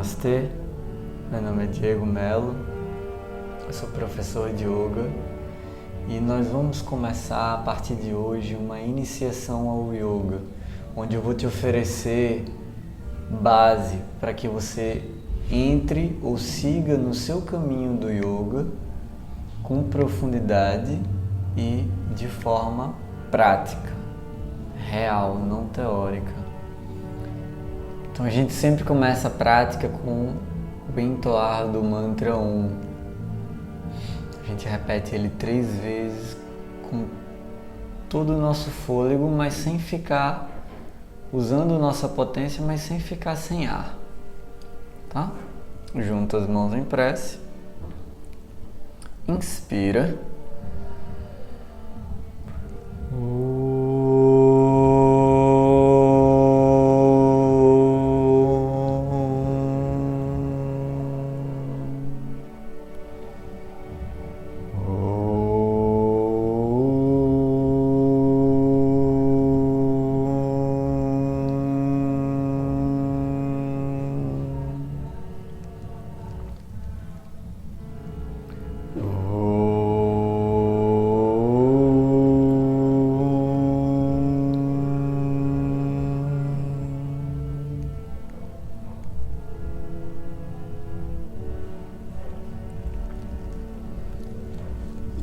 Namastê, meu nome é Diego Melo, eu sou professor de Yoga e nós vamos começar a partir de hoje uma iniciação ao Yoga, onde eu vou te oferecer base para que você entre ou siga no seu caminho do Yoga com profundidade e de forma prática, real, não teórica. Então a gente sempre começa a prática com o entoar do mantra Om. A gente repete ele 3 vezes com todo o nosso fôlego, mas sem ficar usando nossa potência, mas sem ficar sem ar. Tá? Junta as mãos em prece. Inspira.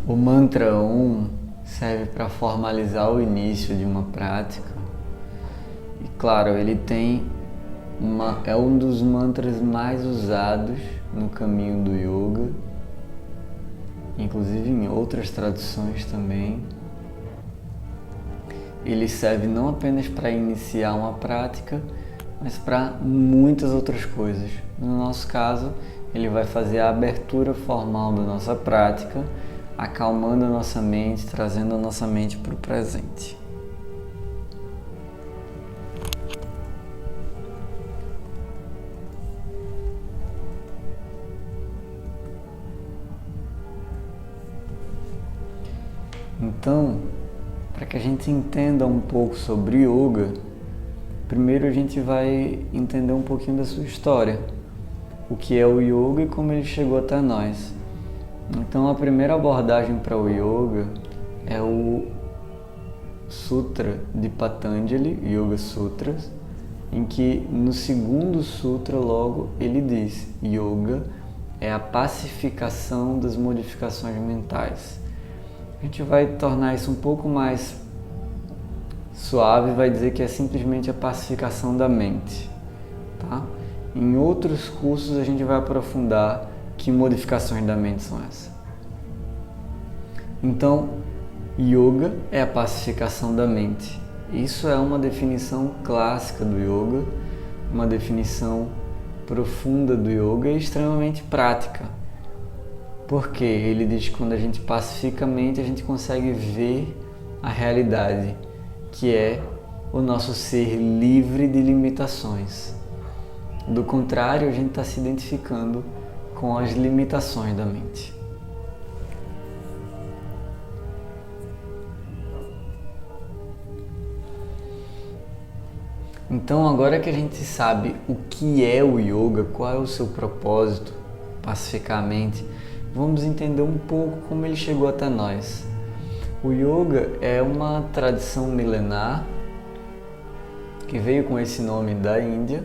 O mantra Om serve para formalizar o início de uma prática e, claro, ele é um dos mantras mais usados no caminho do Yoga, inclusive em outras traduções também. Ele serve não apenas para iniciar uma prática, mas para muitas outras coisas. No nosso caso, ele vai fazer a abertura formal da nossa prática, acalmando a nossa mente, trazendo a nossa mente para o presente. Então, para que a gente entenda um pouco sobre Yoga, primeiro a gente vai entender um pouquinho da sua história, o que é o Yoga e como ele chegou até nós. Então a primeira abordagem para o Yoga é o Sutra de Patanjali, Yoga Sutras, em que no segundo sutra logo ele diz: Yoga é a pacificação das modificações mentais. A gente vai tornar isso um pouco mais suave e vai dizer que é simplesmente a pacificação da mente, tá? Em outros cursos a gente vai aprofundar que modificações da mente são essas. Então, Yoga é a pacificação da mente. Isso é uma definição clássica do Yoga, uma definição profunda do Yoga e extremamente prática. Porque ele diz que quando a gente pacifica a mente, a gente consegue ver a realidade, que é o nosso ser livre de limitações. Do contrário, a gente está se identificando com as limitações da mente. Então, agora que a gente sabe o que é o Yoga, qual é o seu propósito, pacificar a mente, vamos entender um pouco como ele chegou até nós. O Yoga é uma tradição milenar que veio com esse nome da Índia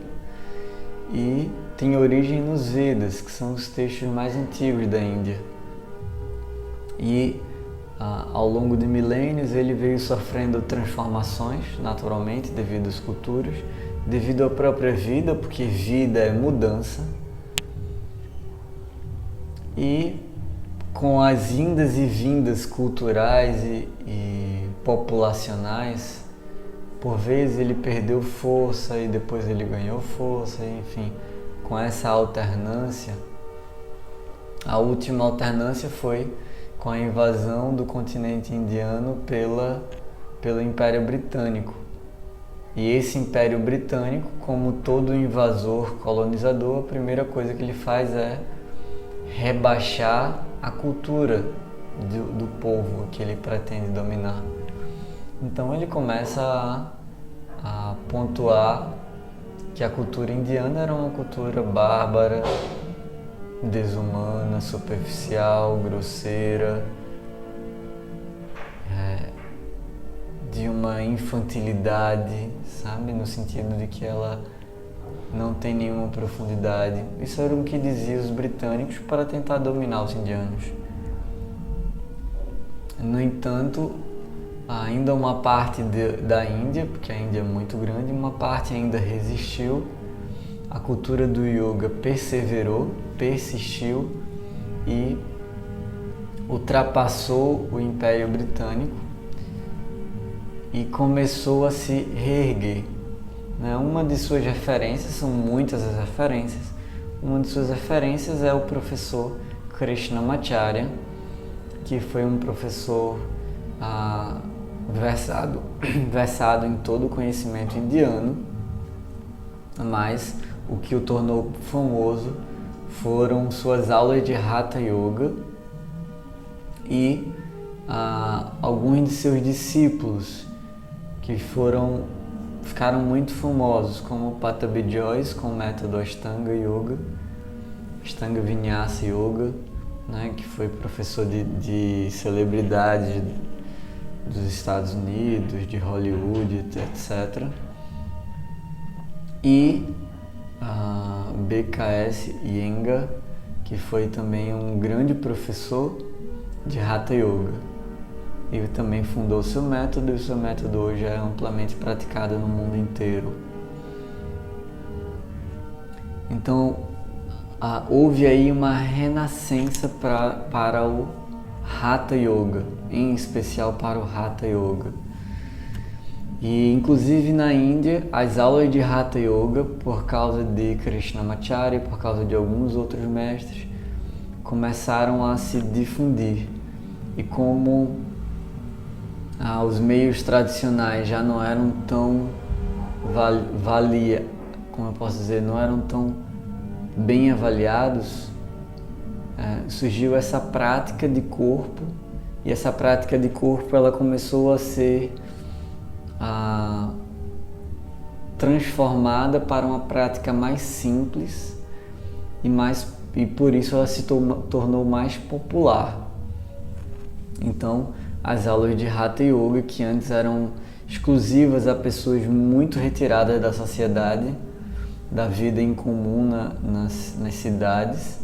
e tem origem nos Vedas, que são os textos mais antigos da Índia. E ao longo de milênios ele veio sofrendo transformações naturalmente devido às culturas, devido à própria vida, porque vida é mudança. E com as indas e vindas culturais e populacionais, por vezes ele perdeu força e depois ele ganhou força, enfim. Com essa alternância, a última alternância foi com a invasão do continente indiano pelo Império Britânico. E esse Império Britânico, como todo invasor colonizador, a primeira coisa que ele faz é rebaixar a cultura do povo que ele pretende dominar. Então ele começa a pontuar que a cultura indiana era uma cultura bárbara, desumana, superficial, grosseira, de uma infantilidade, sabe? No sentido de que ela não tem nenhuma profundidade. Isso era o que diziam os britânicos para tentar dominar os indianos. No entanto, ainda uma parte da Índia, porque a Índia é muito grande, uma parte ainda resistiu. A cultura do yoga perseverou, persistiu e ultrapassou o Império Britânico e começou a se reerguer. Uma de suas referências, são muitas as referências, uma de suas referências é o professor Krishnamacharya, que foi um professor versado em todo o conhecimento indiano, mas o que o tornou famoso foram suas aulas de Hatha Yoga e alguns de seus discípulos que ficaram muito famosos, como Pattabhi Jois com o método Ashtanga Yoga, Ashtanga Vinyasa Yoga, que foi professor de celebridades dos Estados Unidos, de Hollywood, etc. E BKS Iyengar, que foi também um grande professor de Hatha Yoga. Ele também fundou seu método e o seu método hoje é amplamente praticado no mundo inteiro. Então, houve aí uma renascença para o Hatha Yoga, em especial para o Hatha Yoga. E inclusive na Índia, as aulas de Hatha Yoga, por causa de Krishnamacharya, por causa de alguns outros mestres, começaram a se difundir. E como os meios tradicionais já não eram tão não eram tão bem avaliados, surgiu essa prática de corpo, e essa prática de corpo ela começou a ser transformada para uma prática mais simples e por isso ela se tornou mais popular. Então, as aulas de Hatha Yoga, que antes eram exclusivas a pessoas muito retiradas da sociedade, da vida em comum nas cidades,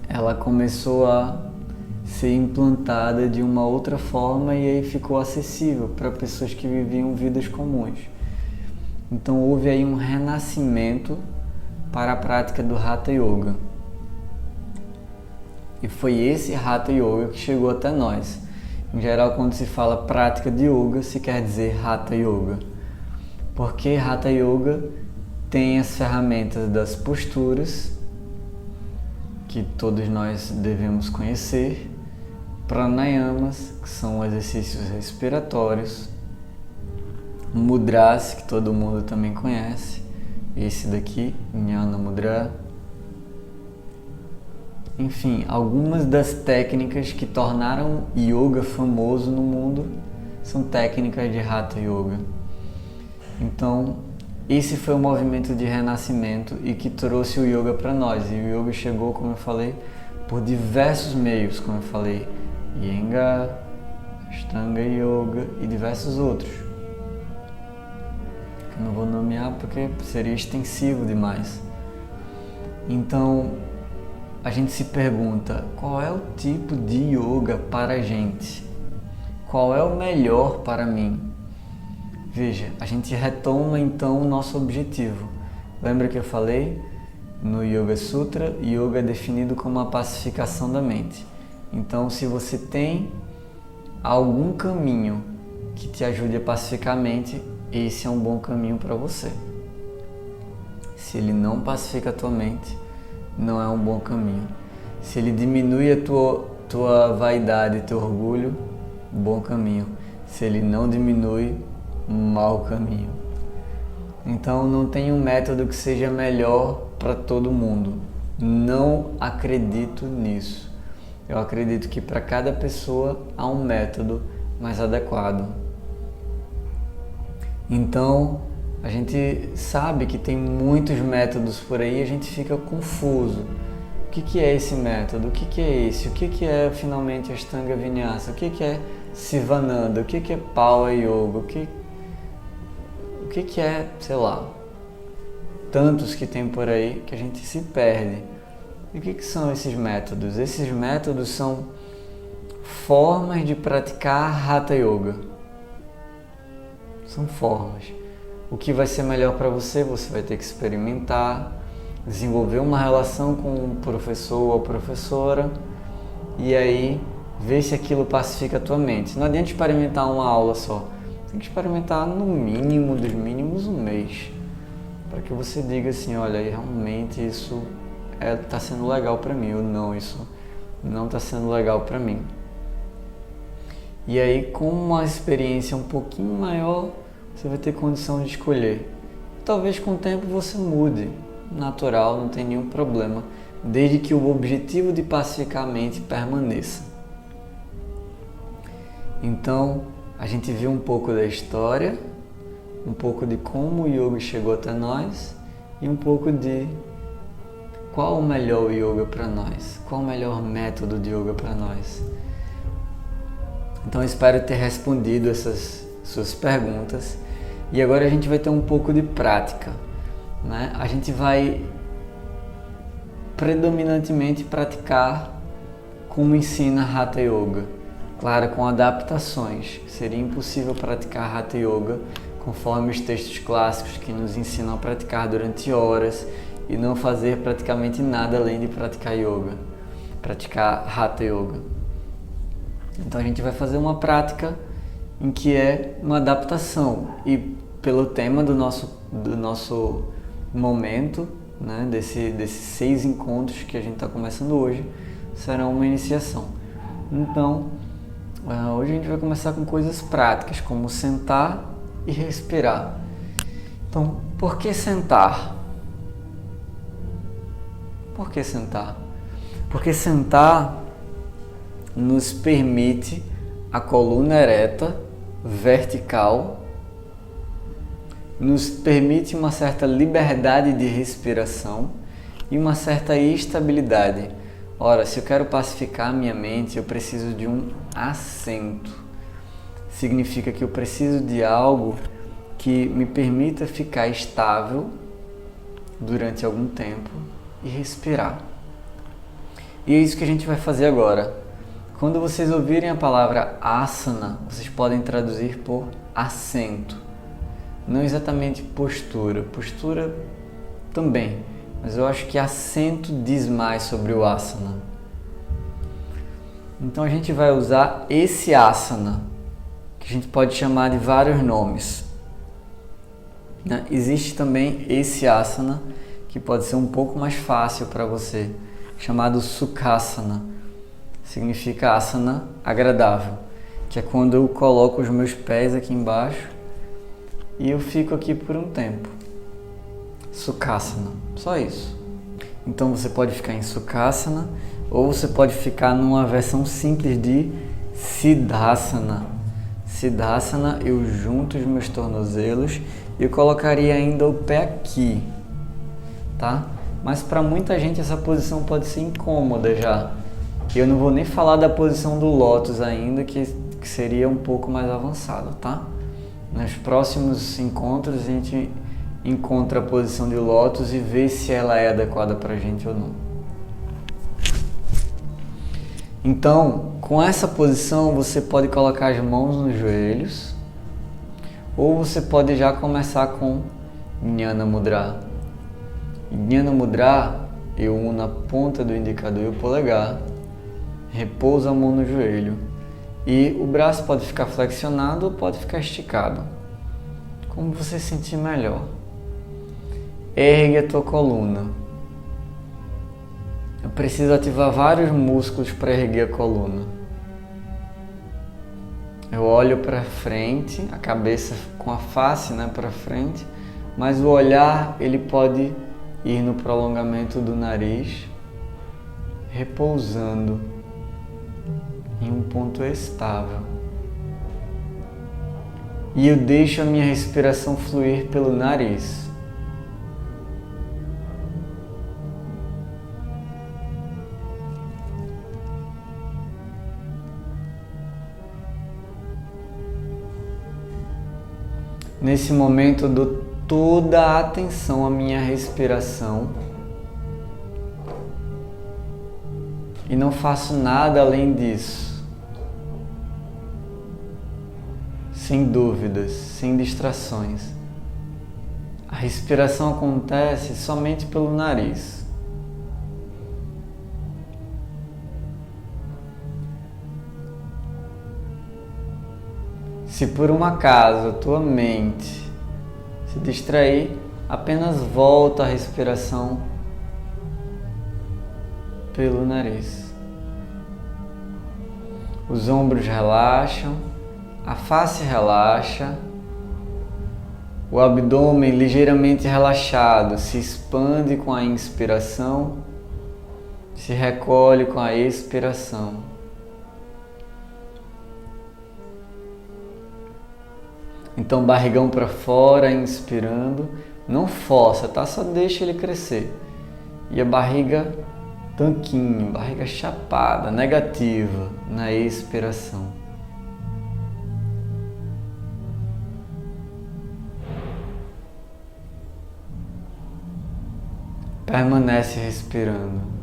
ela começou a ser implantada de uma outra forma e aí ficou acessível para pessoas que viviam vidas comuns. Então houve aí um renascimento para a prática do Hatha Yoga. E foi esse Hatha Yoga que chegou até nós. Em geral, quando se fala prática de yoga, se quer dizer Hatha Yoga. Porque Hatha Yoga tem as ferramentas das posturas, que todos nós devemos conhecer, pranayamas, que são exercícios respiratórios, mudras, que todo mundo também conhece, esse daqui, Jnana Mudra. Enfim, algumas das técnicas que tornaram yoga famoso no mundo são técnicas de Hatha Yoga. Então, esse foi o movimento de renascimento e que trouxe o yoga para nós. E o yoga chegou, como eu falei, por diversos meios, como eu falei, Iyengar, Ashtanga Yoga e diversos outros. Eu não vou nomear porque seria extensivo demais. Então, a gente se pergunta, qual é o tipo de yoga para a gente? Qual é o melhor para mim? Veja, a gente retoma então o nosso objetivo. Lembra que eu falei? No Yoga Sutra, yoga é definido como a pacificação da mente. Então, se você tem algum caminho que te ajude a pacificar a mente, esse é um bom caminho para você. Se ele não pacifica a tua mente, não é um bom caminho. Se ele diminui a tua vaidade e teu orgulho, bom caminho. Se ele não diminui, mau caminho. Então não tem um método que seja melhor para todo mundo. Não acredito nisso. Eu acredito que para cada pessoa há um método mais adequado. Então, A gente sabe que tem muitos métodos por aí e a gente fica confuso. O que é esse método? O que é esse? O que é finalmente Ashtanga Vinyasa? O que é Sivananda? O que é Power Yoga? O que é, sei lá, tantos que tem por aí que a gente se perde. E o que são esses métodos? Esses métodos são formas de praticar Hatha Yoga. São formas. O que vai ser melhor para você, você vai ter que experimentar, desenvolver uma relação com o professor ou a professora e aí ver se aquilo pacifica a tua mente. Não adianta experimentar uma aula só. Tem que experimentar no mínimo dos mínimos um mês. Para que você diga assim, olha, realmente isso está sendo legal para mim, ou não, isso não está sendo legal para mim. E aí, com uma experiência um pouquinho maior, você vai ter condição de escolher. Talvez com o tempo você mude, natural, não tem nenhum problema, desde que o objetivo de pacificar a mente permaneça. Então, a gente viu um pouco da história, um pouco de como o yoga chegou até nós e um pouco de qual o melhor yoga para nós, qual o melhor método de yoga para nós. Então eu espero ter respondido essas suas perguntas e agora a gente vai ter um pouco de prática, né? A gente vai predominantemente praticar como ensina Hatha Yoga, claro, com adaptações. Seria impossível praticar Hatha Yoga conforme os textos clássicos que nos ensinam a praticar durante horas e não fazer praticamente nada além de praticar yoga, praticar Hatha Yoga. Então a gente vai fazer uma prática em que é uma adaptação e pelo tema do nosso momento, né, desses 6 encontros que a gente está começando hoje, será uma iniciação. Então, hoje a gente vai começar com coisas práticas, como sentar e respirar. Então, por que sentar? Por que sentar? Porque sentar nos permite a coluna ereta, vertical, nos permite uma certa liberdade de respiração e uma certa estabilidade. Ora, se eu quero pacificar a minha mente, eu preciso de um assento. Significa que eu preciso de algo que me permita ficar estável durante algum tempo e respirar. E é isso que a gente vai fazer agora. Quando vocês ouvirem a palavra asana, vocês podem traduzir por assento. Não exatamente postura. Postura também, mas eu acho que assento diz mais sobre o asana. Então a gente vai usar esse asana, que a gente pode chamar de vários nomes. Existe também esse asana, que pode ser um pouco mais fácil para você, chamado Sukhasana. Significa asana agradável, que é quando eu coloco os meus pés aqui embaixo e eu fico aqui por um tempo. Sukhasana, só isso. Então você pode ficar em Sukhasana ou você pode ficar numa versão simples de Siddhasana. Siddhasana, eu junto os meus tornozelos e eu colocaria ainda o pé aqui, tá? Mas para muita gente essa posição pode ser incômoda já. Eu não vou nem falar da posição do Lótus ainda, que seria um pouco mais avançado, tá? Nos próximos encontros a gente encontra a posição de Lótus e vê se ela é adequada pra gente ou não. Então, com essa posição você pode colocar as mãos nos joelhos ou você pode já começar com Jnana Mudra. Jnana Mudra, eu uno a ponta do indicador e o polegar, repouso a mão no joelho e o braço pode ficar flexionado ou pode ficar esticado, como você sentir melhor. Ergue a tua coluna. Eu preciso ativar vários músculos para erguer a coluna. Eu olho para frente, a cabeça com a face, para frente, mas o olhar ele pode ir no prolongamento do nariz, repousando em um ponto estável. e eu deixo a minha respiração fluir pelo nariz. Nesse momento eu dou toda a atenção à minha respiração e não faço nada além disso. Sem dúvidas, sem distrações. A respiração acontece somente pelo nariz. Se por um acaso a tua mente se distrair, apenas volta a respiração pelo nariz. Os ombros relaxam. A face relaxa, o abdômen ligeiramente relaxado se expande com a inspiração, se recolhe com a expiração. Então barrigão para fora, inspirando, não força, tá? Só deixa ele crescer. E a barriga tanquinho, barriga chapada, negativa na expiração. Permanece respirando.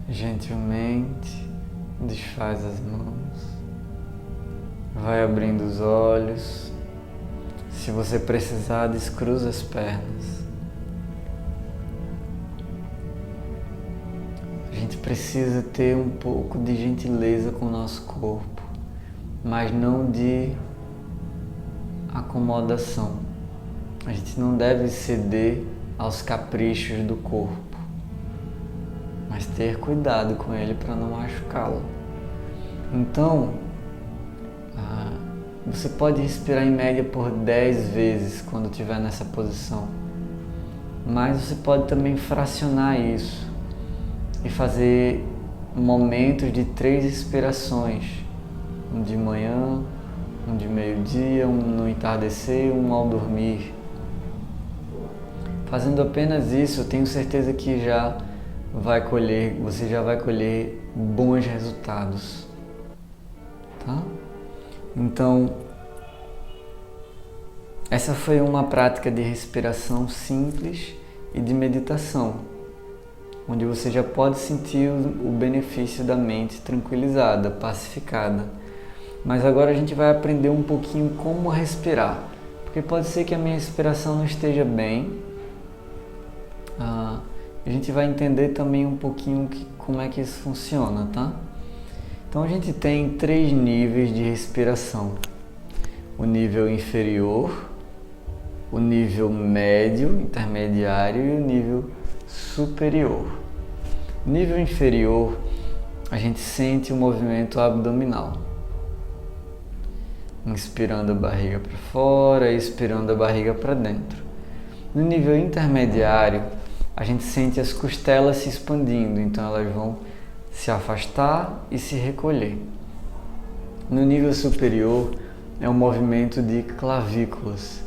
Gentilmente desfaz as mãos, vai abrindo os olhos. Se você precisar, descruza as pernas. A gente precisa ter um pouco de gentileza com o nosso corpo, mas não de acomodação. A gente não deve ceder aos caprichos do corpo, mas ter cuidado com ele para não machucá-lo. Então, você pode respirar em média por 10 vezes quando estiver nessa posição, mas você pode também fracionar isso e fazer momentos de 3 respirações, um de manhã, um de meio-dia, um no entardecer, um ao dormir. Fazendo apenas isso, eu tenho certeza que você já vai colher bons resultados, tá? Então, essa foi uma prática de respiração simples e de meditação, onde você já pode sentir o benefício da mente tranquilizada, pacificada. Mas agora a gente vai aprender um pouquinho como respirar, porque pode ser que a minha respiração não esteja bem. A gente vai entender também um pouquinho como é que isso funciona, tá? Então a gente tem 3 níveis de respiração: o nível inferior, o nível médio, intermediário e o nível superior. No nível inferior, a gente sente o movimento abdominal, inspirando a barriga para fora, expirando a barriga para dentro. No nível intermediário, a gente sente as costelas se expandindo, então elas vão se afastar e se recolher. No nível superior é um movimento de clavículas,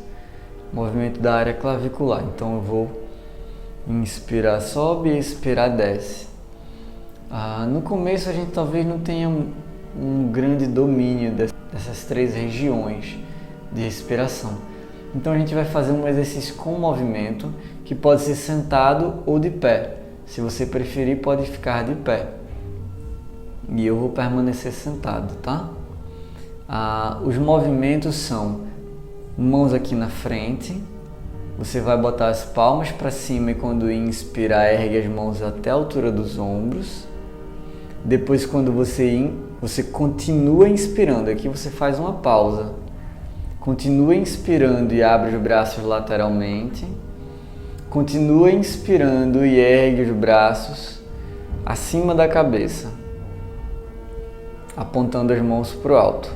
movimento da área clavicular. Então eu vou inspirar, sobe e expirar, desce. No começo a gente talvez não tenha um grande domínio dessas 3 regiões de respiração. Então a gente vai fazer um exercício com movimento que pode ser sentado ou de pé. Se você preferir, pode ficar de pé. E eu vou permanecer sentado, tá? Os movimentos são mãos aqui na frente. Você vai botar as palmas para cima e quando inspirar, ergue as mãos até a altura dos ombros. Depois, quando você continua inspirando, aqui você faz uma pausa. Continua inspirando e abre os braços lateralmente. Continua inspirando e ergue os braços acima da cabeça, apontando as mãos para o alto.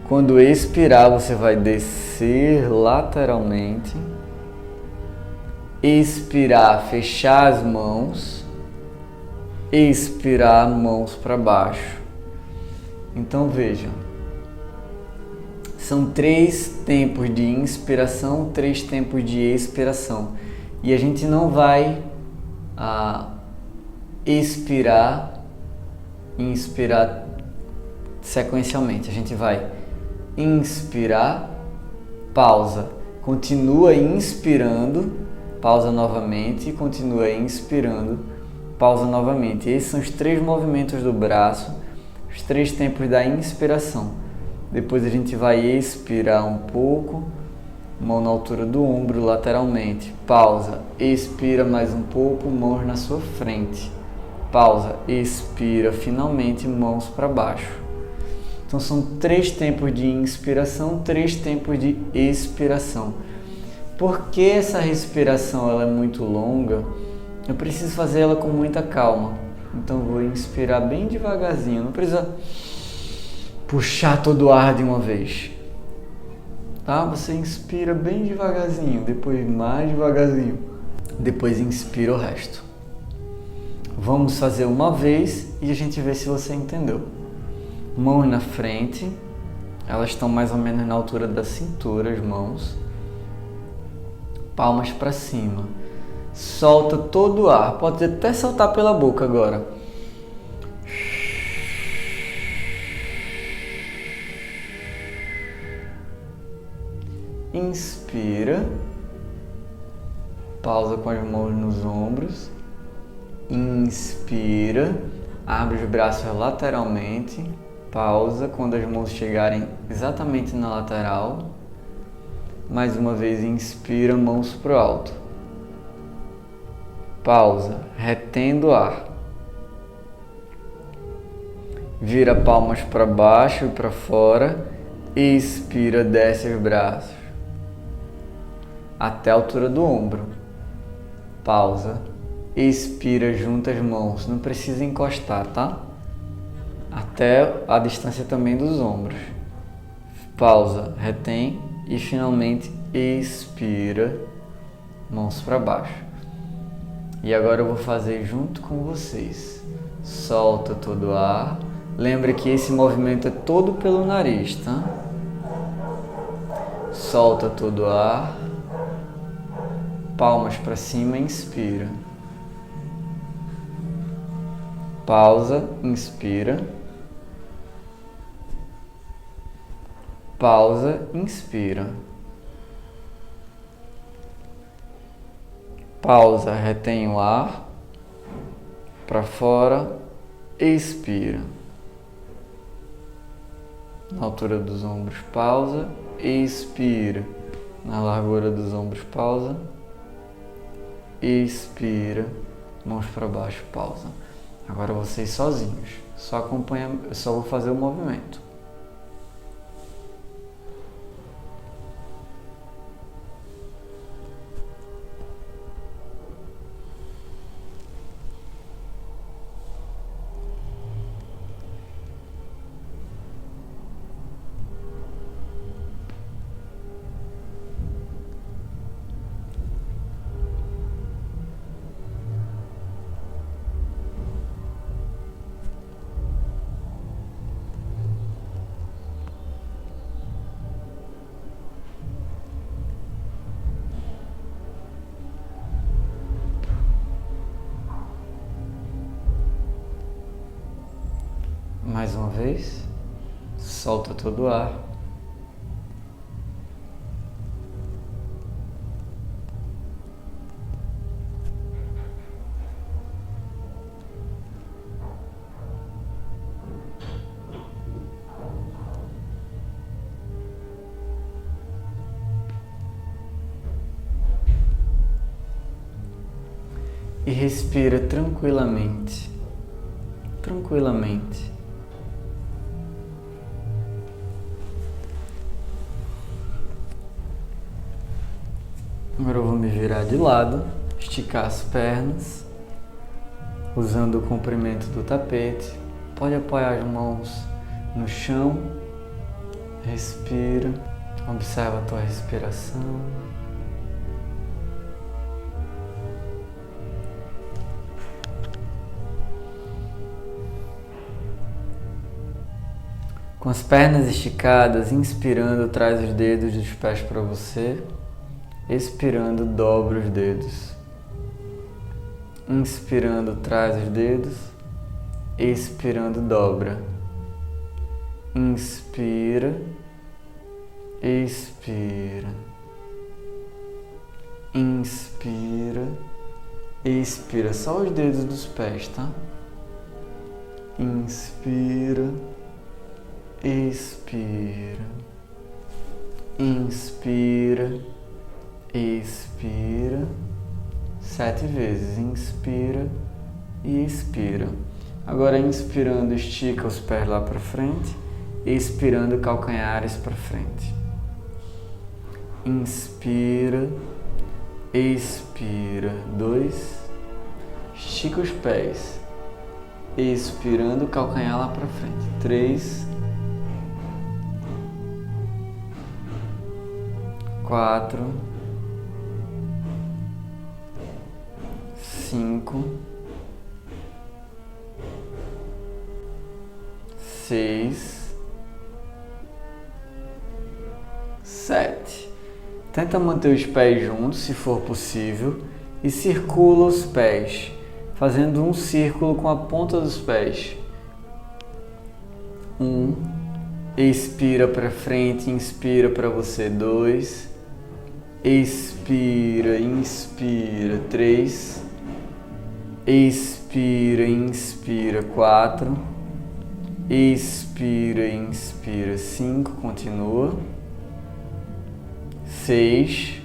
Quando expirar, você vai descer lateralmente. Expirar, fechar as mãos. Expirar, mãos para baixo. Então veja, são 3 tempos de inspiração, 3 tempos de expiração. E a gente não vai inspirar sequencialmente. A gente vai inspirar, pausa, continua inspirando, pausa novamente e continua inspirando, pausa novamente. Esses são os 3 movimentos do braço, os 3 tempos da inspiração. Depois a gente vai expirar um pouco, mão na altura do ombro lateralmente, pausa, expira mais um pouco, mãos na sua frente, pausa, expira, finalmente mãos para baixo. Então são 3 tempos de inspiração, 3 tempos de expiração. Porque essa respiração ela é muito longa, eu preciso fazer ela com muita calma. Então vou inspirar bem devagarzinho, não precisa puxar todo o ar de uma vez. Tá? Você inspira bem devagarzinho, depois mais devagarzinho, depois inspira o resto. Vamos fazer uma vez e a gente vê se você entendeu. Mãos na frente, elas estão mais ou menos na altura da cintura, as mãos. Palmas para cima. Solta todo o ar, pode até soltar pela boca agora. Inspira, pausa com as mãos nos ombros, inspira, abre os braços lateralmente, pausa quando as mãos chegarem exatamente na lateral, mais uma vez inspira, mãos para o alto, pausa, retendo o ar, vira palmas para baixo e para fora, expira, desce os braços até a altura do ombro. Pausa. Expira, junta as mãos. Não precisa encostar, tá? Até a distância também dos ombros. Pausa. Retém. E finalmente expira. Mãos para baixo. E agora eu vou fazer junto com vocês. Solta todo o ar. Lembra que esse movimento é todo pelo nariz, tá? Solta todo o ar. Palmas para cima, inspira. Pausa, inspira. Pausa, inspira. Pausa, retém o ar. Para fora, expira. Na altura dos ombros, pausa, expira. Na largura dos ombros, pausa. Expira, mãos para baixo, pausa. Agora vocês sozinhos, só acompanha, eu só vou fazer o movimento. Mais uma vez. Solta todo o ar. E respira tranquilamente, tranquilamente. Agora eu vou me virar de lado, esticar as pernas, usando o comprimento do tapete. Pode apoiar as mãos no chão, respira, observa a tua respiração. Com as pernas esticadas, inspirando, traz os dedos dos pés para você. Expirando, dobra os dedos. Inspirando, traz os dedos. Expirando, dobra. Inspira. Expira. Inspira. Expira. Só os dedos dos pés, tá? Inspira. Expira, inspira, expira, 7 vezes, inspira e expira. Agora inspirando, estica os pés lá para frente, expirando, calcanhares para frente. Inspira, expira, 2, estica os pés, expirando, calcanhar lá para frente, 3, 4, 5, 6, 7. Tenta manter os pés juntos, se for possível, e circula os pés, fazendo um círculo com a ponta dos pés. 1, expira para frente, inspira para você, 2, expira, inspira, 3, expira, inspira, 4, expira, inspira, 5, continua, 6,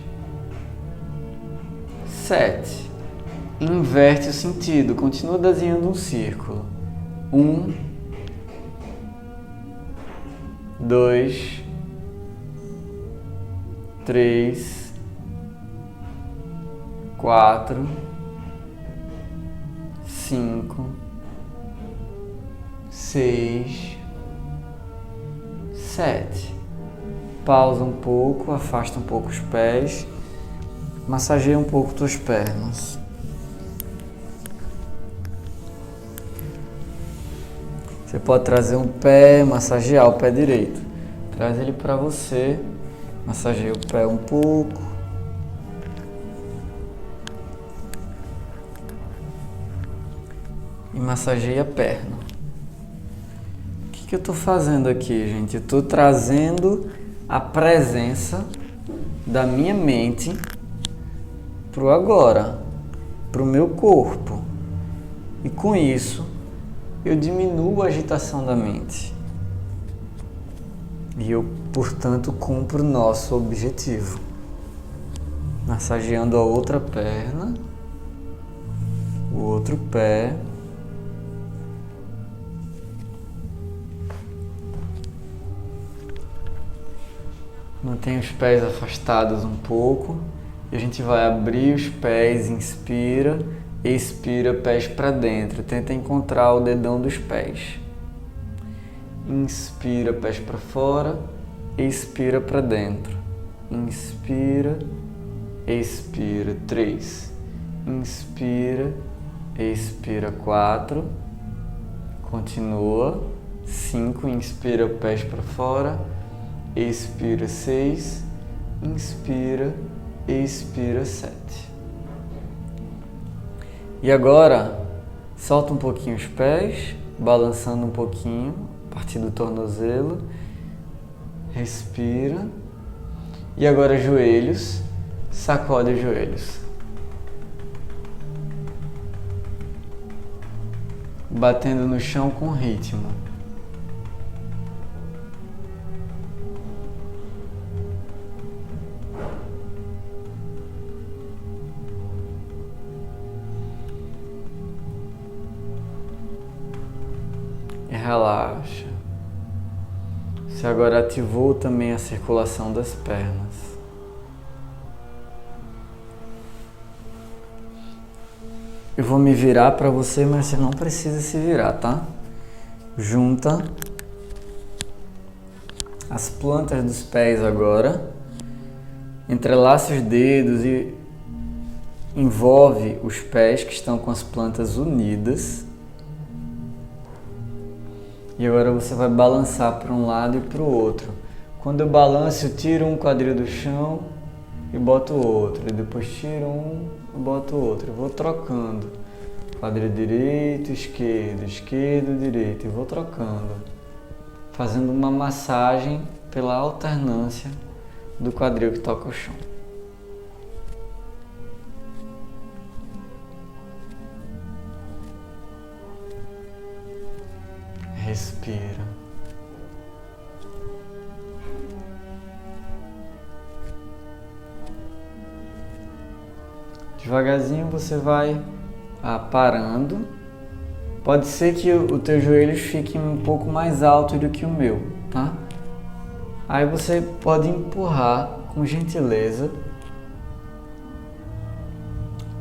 7, inverte o sentido, continua desenhando um círculo, 1, 2, 3, 4, 5, 6, 7. Pausa um pouco, afasta um pouco os pés, massageia um pouco tuas pernas. Você pode trazer um pé, massagear o pé direito. Traz ele para você, massageia o pé um pouco. E massageia a perna. O que eu estou fazendo aqui, gente? Eu estou trazendo a presença da minha mente para o agora, para o meu corpo. E com isso, eu diminuo a agitação da mente. E eu, portanto, cumpro o nosso objetivo. Massageando a outra perna, o outro pé. Mantém os pés afastados um pouco. E a gente vai abrir os pés, inspira. Expira, pés para dentro. Tenta encontrar o dedão dos pés. Inspira, pés para fora. Expira para dentro. Inspira. Expira. 3. Inspira. Expira. 4. Continua. 5. Inspira, pés para fora. Expira. 6. Inspira. Expira. 7. E agora, solta um pouquinho os pés, balançando um pouquinho a partir do tornozelo. Respira. E agora joelhos. Sacode os joelhos. Batendo no chão com ritmo. E relaxa. Você agora ativou também a circulação das pernas. Eu vou me virar para você, mas você não precisa se virar, tá? Junta as plantas dos pés agora. Entrelaça os dedos e envolve os pés que estão com as plantas unidas. E agora você vai balançar para um lado e para o outro. Quando eu balanço, eu tiro um quadril do chão e boto o outro. E depois tiro um e boto o outro. Eu vou trocando. Quadril direito, esquerdo, esquerdo, direito. E vou trocando. Fazendo uma massagem pela alternância do quadril que toca o chão. Respira. Devagarzinho você vai parando. Pode ser que os teus joelhos fiquem um pouco mais altos do que o meu, tá? Aí você pode empurrar com gentileza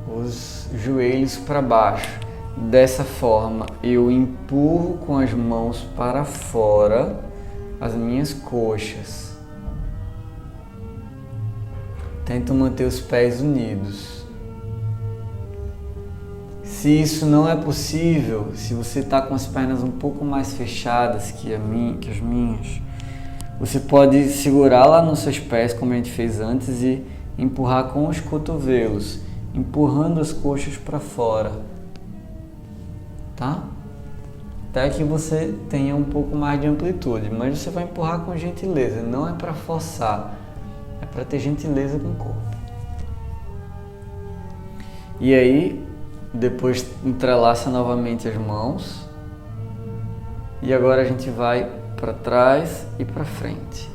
os joelhos para baixo. Dessa forma, eu empurro com as mãos para fora as minhas coxas. Tento manter os pés unidos. Se isso não é possível, se você está com as pernas um pouco mais fechadas que as minhas, você pode segurar lá nos seus pés, como a gente fez antes, e empurrar com os cotovelos, empurrando as coxas para fora. Tá? Até que você tenha um pouco mais de amplitude, mas você vai empurrar com gentileza, não é para forçar, é para ter gentileza com o corpo. E aí, depois entrelaça novamente as mãos e agora a gente vai para trás e para frente,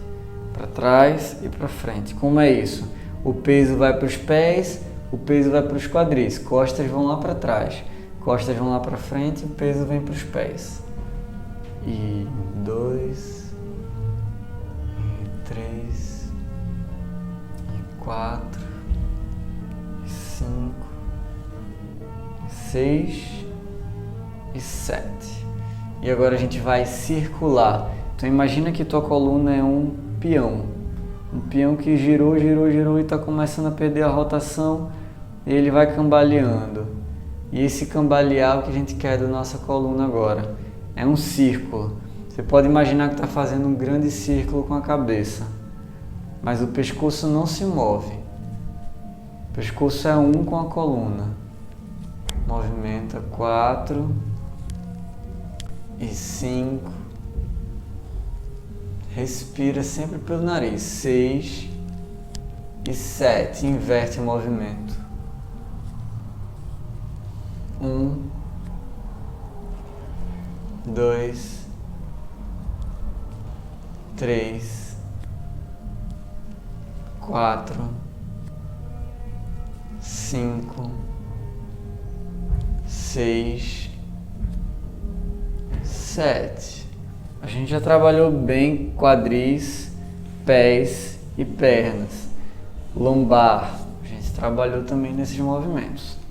para trás e para frente. Como é isso? O peso vai para os pés, o peso vai para os quadris, costas vão lá para trás. Costas vão lá para frente e o peso vem para os pés. E 2, e 3, e 4, e 5, e 6 e 7. E agora a gente vai circular. Então imagina que tua coluna é um peão. Um peão que girou, girou, girou e está começando a perder a rotação e ele vai cambaleando. E esse cambalear é o que a gente quer da nossa coluna agora. É um círculo. Você pode imaginar que está fazendo um grande círculo com a cabeça. Mas o pescoço não se move. O pescoço é um com a coluna. Movimenta 4 e 5. Respira sempre pelo nariz. 6 e 7. Inverte o movimento. 1, 2, 3, 4, 5, 6, 7. A gente já trabalhou bem quadris, pés e pernas. Lombar, a gente trabalhou também nesses movimentos.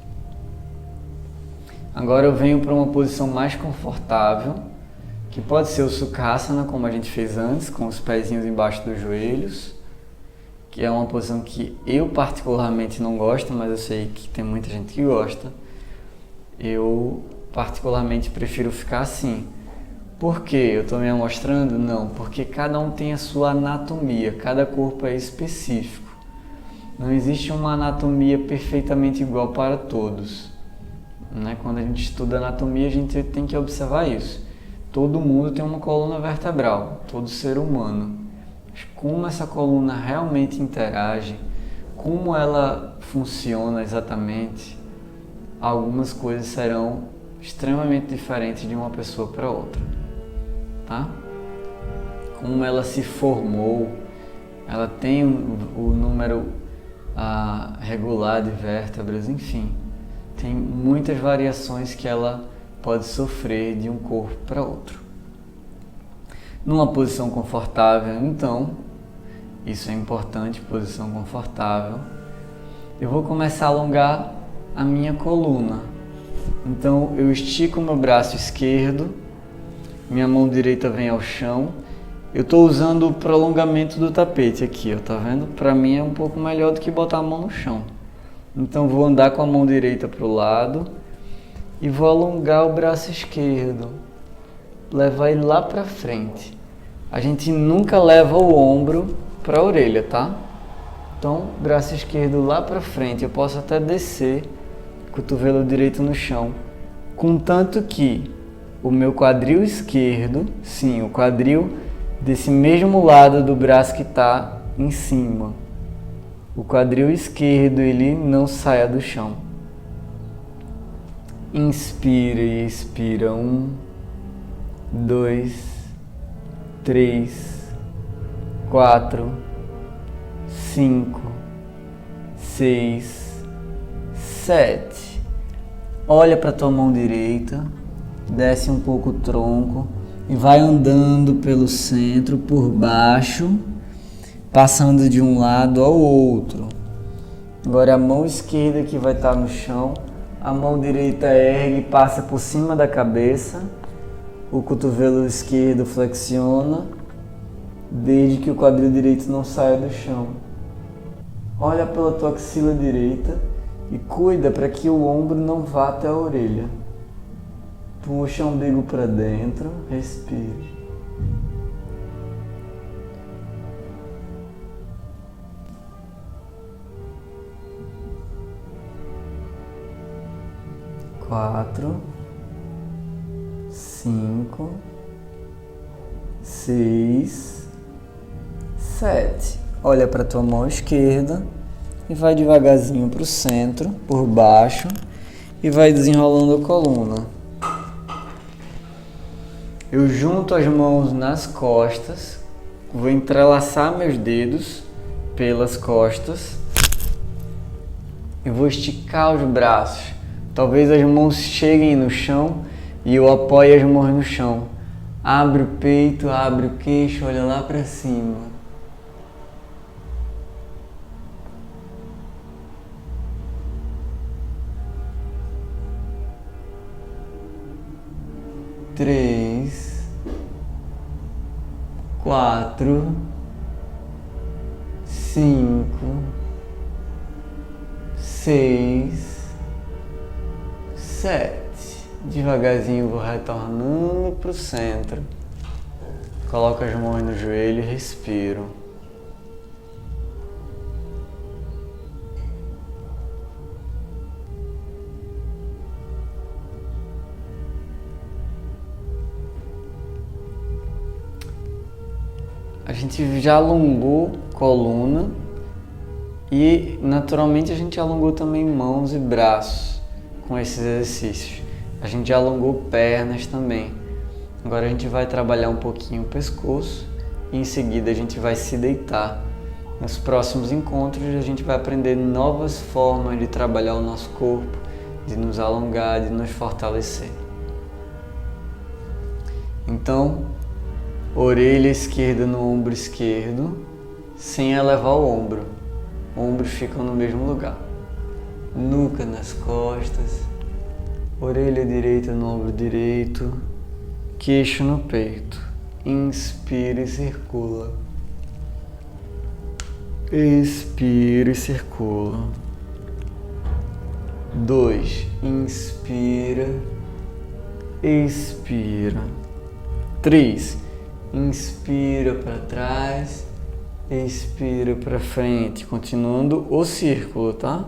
Agora eu venho para uma posição mais confortável, que pode ser o Sukhasana, como a gente fez antes, com os pezinhos embaixo dos joelhos, que é uma posição que eu particularmente não gosto, mas eu sei que tem muita gente que gosta. Eu particularmente prefiro ficar assim. Por quê? Eu estou me amostrando? Não, porque cada um tem a sua anatomia, cada corpo é específico. Não existe uma anatomia perfeitamente igual para todos. Quando a gente estuda anatomia, a gente tem que observar isso. Todo mundo tem uma coluna vertebral, todo ser humano. Mas como essa coluna realmente interage, como ela funciona exatamente, algumas coisas serão extremamente diferentes de uma pessoa para outra, tá? Como ela se formou, ela tem o número regular de vértebras, enfim, tem muitas variações que ela pode sofrer de um corpo para outro. Numa posição confortável, então, isso é importante, posição confortável, eu vou começar a alongar a minha coluna. Então eu estico o meu braço esquerdo, minha mão direita vem ao chão. Eu estou usando o prolongamento do tapete aqui, ó, tá vendo? Para mim é um pouco melhor do que botar a mão no chão. Então vou andar com a mão direita para o lado e vou alongar o braço esquerdo, levar ele lá para frente. A gente nunca leva o ombro para a orelha, tá? Então, braço esquerdo lá para frente, eu posso até descer, cotovelo direito no chão, contanto que o meu quadril esquerdo, sim, o quadril desse mesmo lado do braço que está em cima, o quadril esquerdo ele não saia do chão. Inspira e expira. 1, 2, 3, 4, 5, 6, 7. Olha para tua mão direita, desce um pouco o tronco e vai andando pelo centro, por baixo, passando de um lado ao outro. Agora a mão esquerda que vai estar no chão, a mão direita ergue e passa por cima da cabeça, o cotovelo esquerdo flexiona, desde que o quadril direito não saia do chão. Olha pela tua axila direita e cuida para que o ombro não vá até a orelha. Puxa o umbigo para dentro, respire. Quatro, 5, 6, 7. Olha para a tua mão esquerda e vai devagarzinho para o centro, por baixo, e vai desenrolando a coluna. Eu junto as mãos nas costas, vou entrelaçar meus dedos pelas costas e vou esticar os braços. Talvez as mãos cheguem no chão e eu apoie as mãos no chão. Abre o peito, abre o queixo, olha lá para cima. Três, 4, 5, 6, 7. Devagarzinho vou retornando para o centro. Coloco as mãos no joelho e respiro. A gente já alongou coluna e naturalmente a gente alongou também mãos e braços com esses exercícios. A gente já alongou pernas também. Agora a gente vai trabalhar um pouquinho o pescoço e em seguida a gente vai se deitar. Nos próximos encontros a gente vai aprender novas formas de trabalhar o nosso corpo, de nos alongar, de nos fortalecer. Então, orelha esquerda no ombro esquerdo, sem elevar o ombro. Ombros ficam no mesmo lugar. Nuca nas costas, orelha direita no ombro direito, queixo no peito. Inspira e circula. Expira e circula. 2. Inspira, expira. 3. Inspira para trás, expira para frente, continuando o círculo, tá?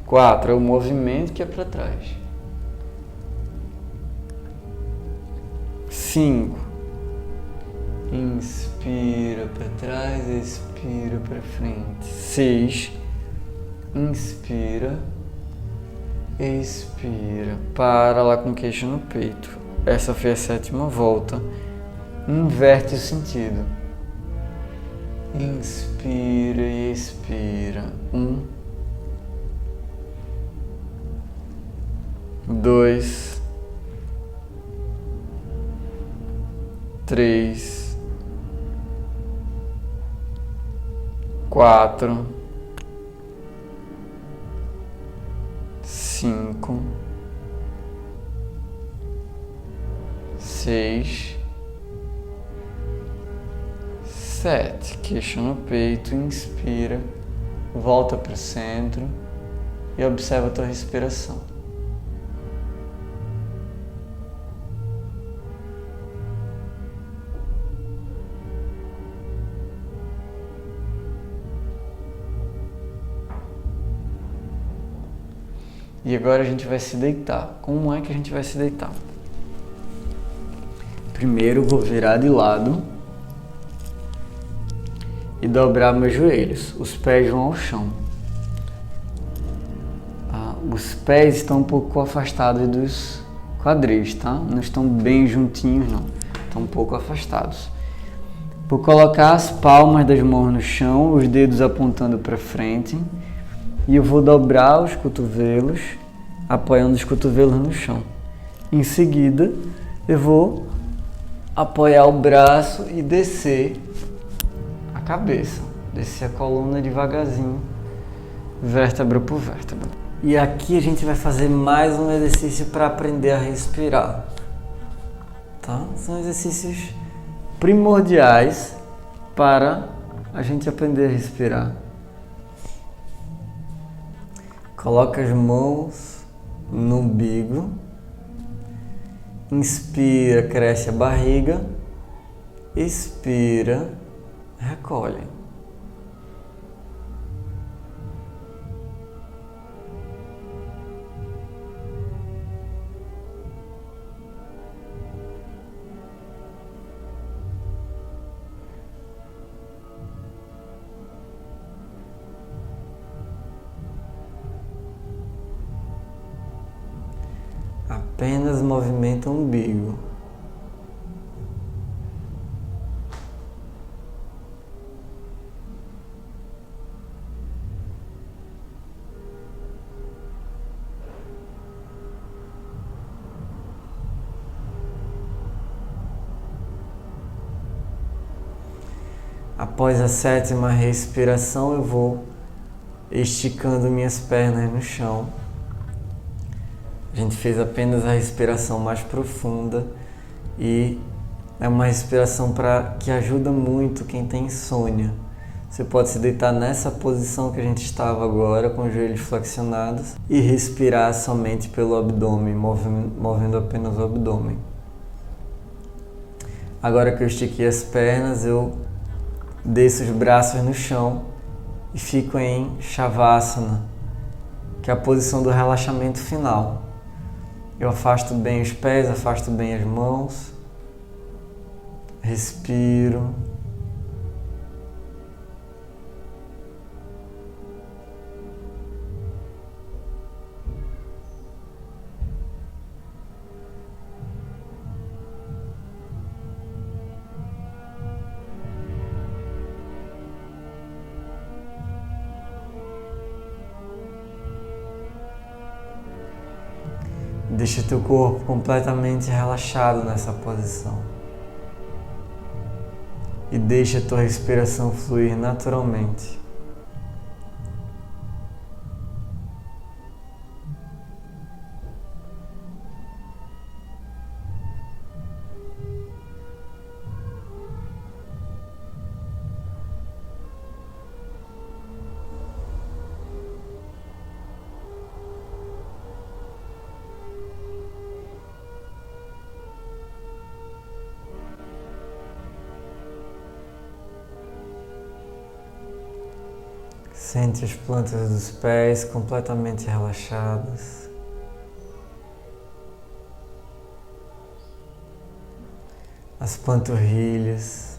4 é o movimento que é para trás. 5. Inspira para trás, expira para frente. 6. Inspira, expira. Para lá com o queixo no peito. Essa foi a 7ª volta. Inverte o sentido. Inspira e expira. 1, 2, 3, 4, 5, 6, 7. Queixo no peito, inspira, volta para o centro e observa a tua respiração. E agora a gente vai se deitar. Como é que a gente vai se deitar? Primeiro vou virar de lado e dobrar meus joelhos. Os pés vão ao chão. Os pés estão um pouco afastados dos quadris, tá? Não estão bem juntinhos, não. Estão um pouco afastados. Vou colocar as palmas das mãos no chão, os dedos apontando para frente. E eu vou dobrar os cotovelos, apoiando os cotovelos no chão. Em seguida, eu vou apoiar o braço e descer a cabeça. Descer a coluna devagarzinho, vértebra por vértebra. E aqui a gente vai fazer mais um exercício para aprender a respirar. Tá? São exercícios primordiais para a gente aprender a respirar. Coloca as mãos no umbigo, inspira, cresce a barriga, expira, recolhe. Apenas movimenta o umbigo. Após a 7ª respiração, eu vou esticando minhas pernas no chão. A gente fez apenas a respiração mais profunda e é uma respiração que ajuda muito quem tem insônia. Você pode se deitar nessa posição que a gente estava agora, com os joelhos flexionados, e respirar somente pelo abdômen, movendo apenas o abdômen. Agora que eu estiquei as pernas, eu desço os braços no chão e fico em Shavasana, que é a posição do relaxamento final. Eu afasto bem os pés, afasto bem as mãos, respiro. Deixa teu corpo completamente relaxado nessa posição. E deixa tua respiração fluir naturalmente. Sente as plantas dos pés completamente relaxadas. as panturrilhas,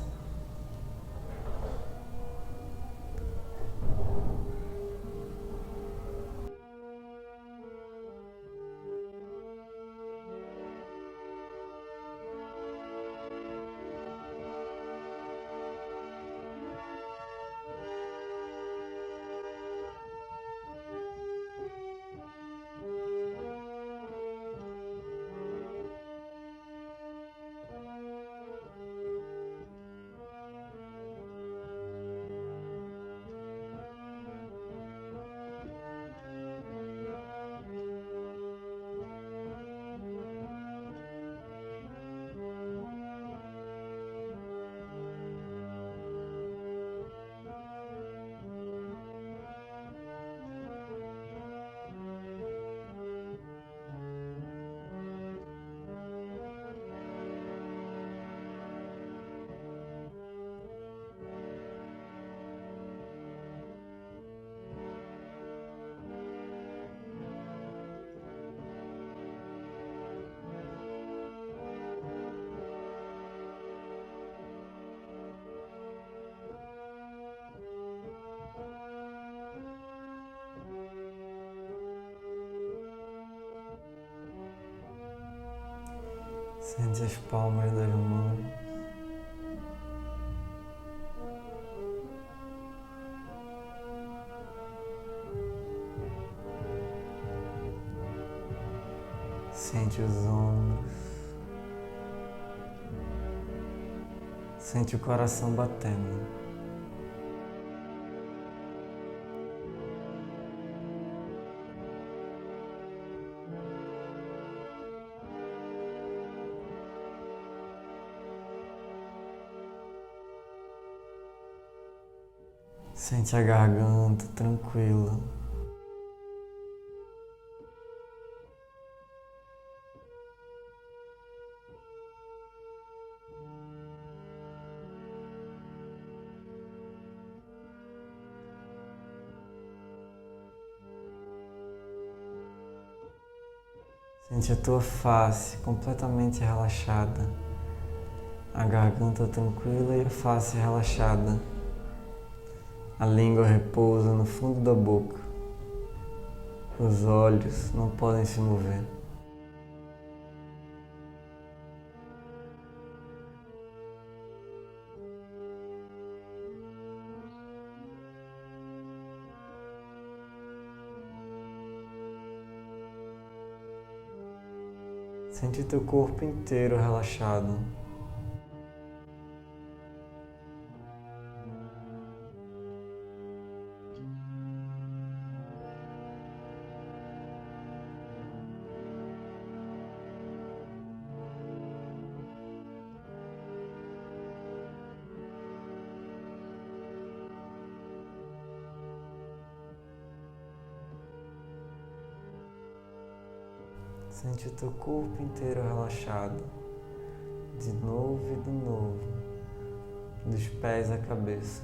sente as palmas das mãos, sente os ombros, sente o coração batendo. Sente a garganta tranquila. Sente a tua face completamente relaxada, a garganta tranquila e a face relaxada. A língua repousa no fundo da boca. Os olhos não podem se mover. Sente teu corpo inteiro relaxado. Sente o teu corpo inteiro relaxado, de novo e de novo, dos pés à cabeça.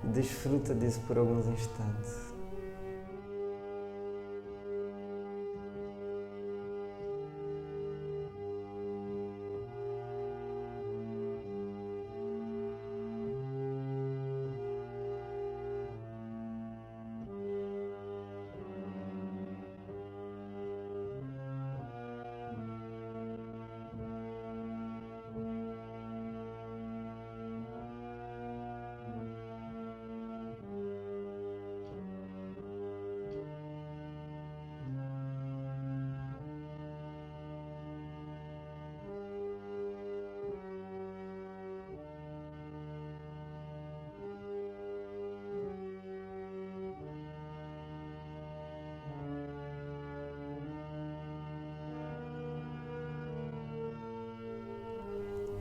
E desfruta disso por alguns instantes.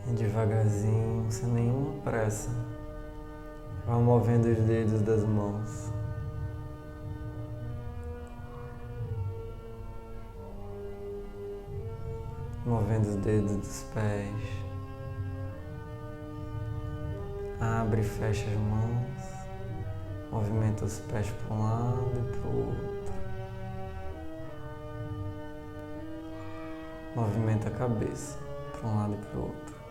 E devagarzinho, sem nenhuma pressa, vá movendo os dedos das mãos. Movendo os dedos dos pés. Abre e fecha as mãos. Movimenta os pés para um lado e para o outro. Movimenta a cabeça para um lado e para o outro.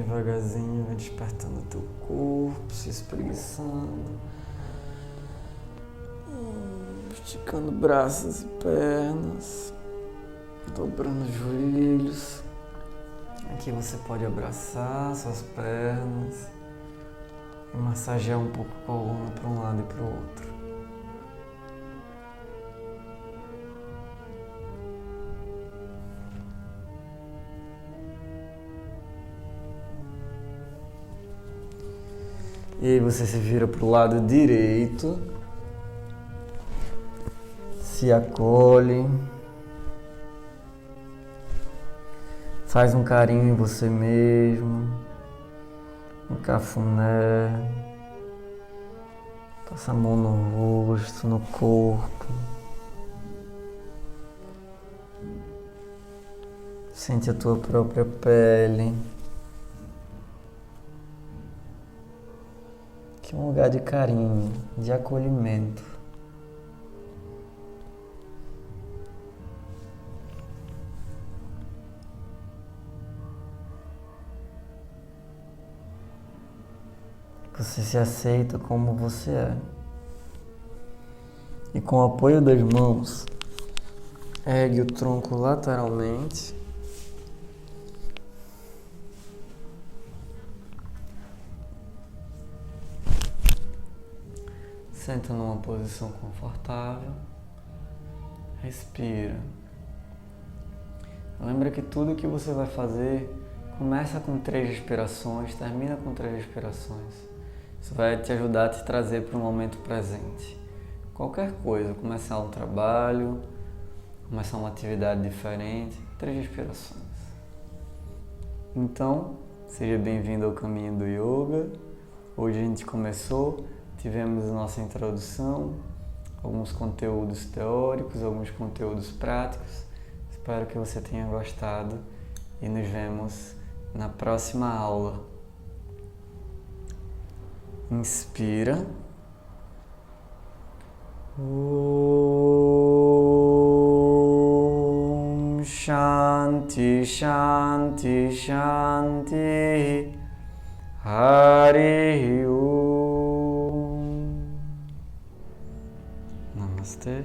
Devagarzinho, vai despertando o teu corpo, se espreguiçando. Esticando braços e pernas. Dobrando os joelhos. Aqui você pode abraçar suas pernas e massagear um pouco a coluna para um lado e para o outro. E aí você se vira para o lado direito, se acolhe, faz um carinho em você mesmo, um cafuné, passa a mão no rosto, no corpo, sente a tua própria pele. Que é um lugar de carinho, de acolhimento. Você se aceita como você é. E com o apoio das mãos, ergue o tronco lateralmente. Senta numa posição confortável. Respira. Lembra que tudo que você vai fazer começa com 3 respirações, termina com 3 respirações. Isso vai te ajudar a te trazer para o momento presente. Qualquer coisa, começar um trabalho, começar uma atividade diferente, 3 respirações. Então, seja bem-vindo ao caminho do yoga. Hoje a gente começou, tivemos a nossa introdução, alguns conteúdos teóricos, alguns conteúdos práticos. Espero que você tenha gostado e nos vemos na próxima aula. Inspira. Om Shanti Shanti Shanti Hari Om. Namastê.